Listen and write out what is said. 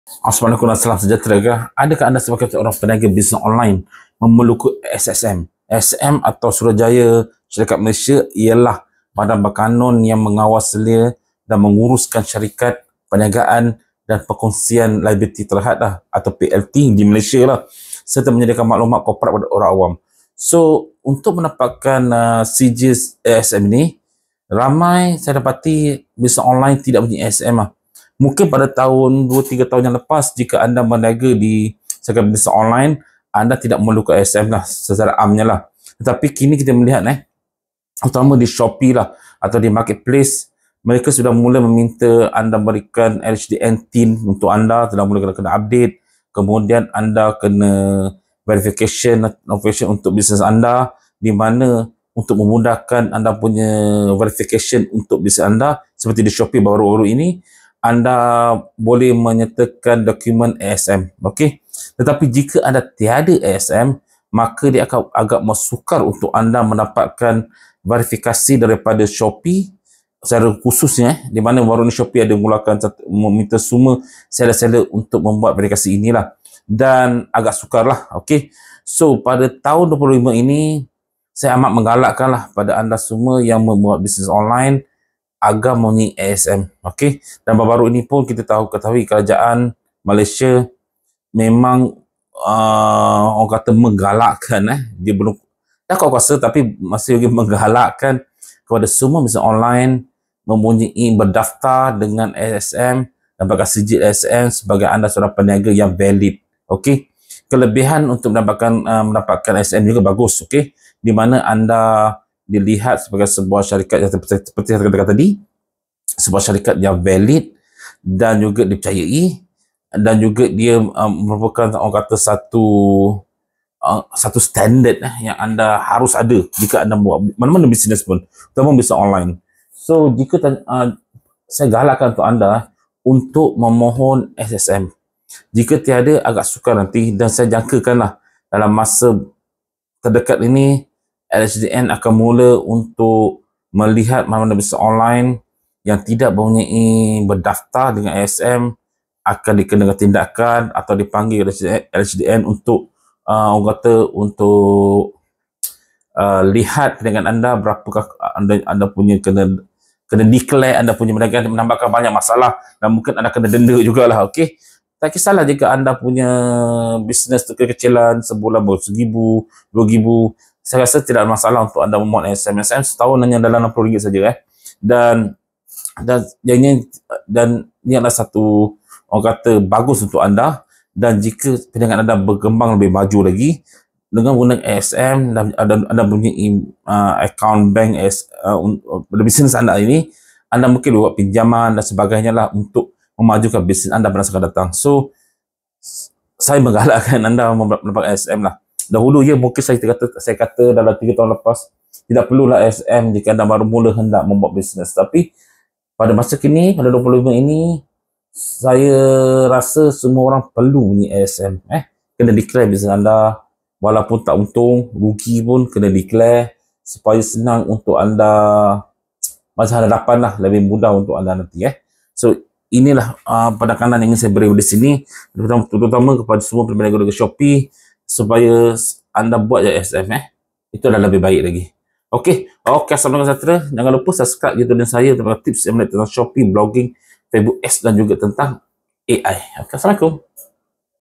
Assalamualaikum dan salam sejahtera. Adakah anda sebagai orang peniaga bisnes online memerlukan SSM? SSM atau Suruhanjaya Syarikat Malaysia ialah badan berkanun yang mengawal selia dan menguruskan syarikat, perniagaan dan perkongsian liability terhad atau PLT di Malaysia lah, serta menyediakan maklumat korporat pada orang awam. So, untuk mendapatkan sijil SSM ni, ramai saya dapati bisnes online tidak punya SSM lah. Mungkin pada tahun 2-3 tahun yang lepas, jika anda berniaga di segala bisnes online, anda tidak memerlukan SSM lah secara amnya lah. Tetapi kini kita melihat utama di Shopee lah atau di marketplace, mereka sudah mula meminta anda berikan LHDN TIN untuk anda, sudah mula kena update. Kemudian anda kena verification untuk bisnes anda, di mana untuk memudahkan anda punya verification untuk bisnes anda, seperti di Shopee baru-baru ini, anda boleh menyertakan dokumen ASM. Okey. Tetapi jika anda tiada ASM, maka dia akan agak sukar untuk anda mendapatkan verifikasi daripada Shopee secara khususnya, di mana baru ni Shopee ada meminta semua seller-seller untuk membuat verifikasi inilah, dan agak sukar lah. Okey. So pada tahun 2025 ini, saya amat menggalakkan lah pada anda semua yang membuat bisnes online agar mempunyai ASM. Okey. Dan baru-baru ini pun kita ketahui kerajaan Malaysia memang orang kata menggalakkan dia belum dah kuasa tapi masih lagi menggalakkan kepada semua bisnes online mempunyai berdaftar dengan ASM dan dapatkan sijil ASM sebagai anda seorang peniaga yang valid. Okey. Kelebihan untuk mendapatkan ASM juga bagus. Okey. Di mana anda dilihat sebagai sebuah syarikat yang seperti saya katakan tadi, sebuah syarikat yang valid dan juga dipercayai, dan juga dia merupakan orang kata satu standard yang anda harus ada jika anda buat mana-mana bisnes pun, terutama bisnes online. So jika saya galakkan untuk anda untuk memohon SSM. Jika tiada, agak sukar nanti, dan saya jangkakanlah dalam masa terdekat ini LHDN akan mula untuk melihat mana-mana bisnes online yang tidak mempunyai berdaftar dengan ASM akan dikenakan tindakan atau dipanggil LHDN untuk orang kata untuk lihat perniagaan anda, berapakah anda punya kena declare anda punya perniagaan, menambahkan banyak masalah dan mungkin anda kena denda jugalah. Okey. Tak kisahlah jika anda punya bisnes kecil-kecilan sebulan baru RM1,000, RM2,000, saya rasa tidak ada masalah untuk anda memuat ASM. ASM setahun hanya dalam RM60 saja dan ini adalah satu orang kata bagus untuk anda. Dan jika perniagaan anda berkembang lebih maju lagi dengan menggunakan ASM dan anda punya account bank pada bisnes anda ini, anda mungkin buat pinjaman dan sebagainya lah untuk memajukan bisnes anda pada masa akan datang. So saya menggalakkan anda mendapatkan ASM lah. Dahulu mungkin saya kata dalam 3 tahun lepas tidak perlulah ASM jika anda baru mula hendak membuat bisnes. Tapi pada masa kini, pada 25 ini, saya rasa semua orang perlu punya ASM. Kena declare bisnes anda, walaupun tak untung, rugi pun kena declare supaya senang untuk anda masa hadapan lah, lebih mudah untuk anda nanti. So inilah penekanan yang ingin saya beri di sini, terutama kepada semua peniaga Shopee, supaya anda buat je ASM. Itu dah lebih baik lagi. Okey, assalamualaikum saudara. Jangan lupa subscribe YouTube saya tentang tips yang menarik tentang Shopee, blogging, Facebook Ads dan juga tentang AI. Okey, assalamualaikum.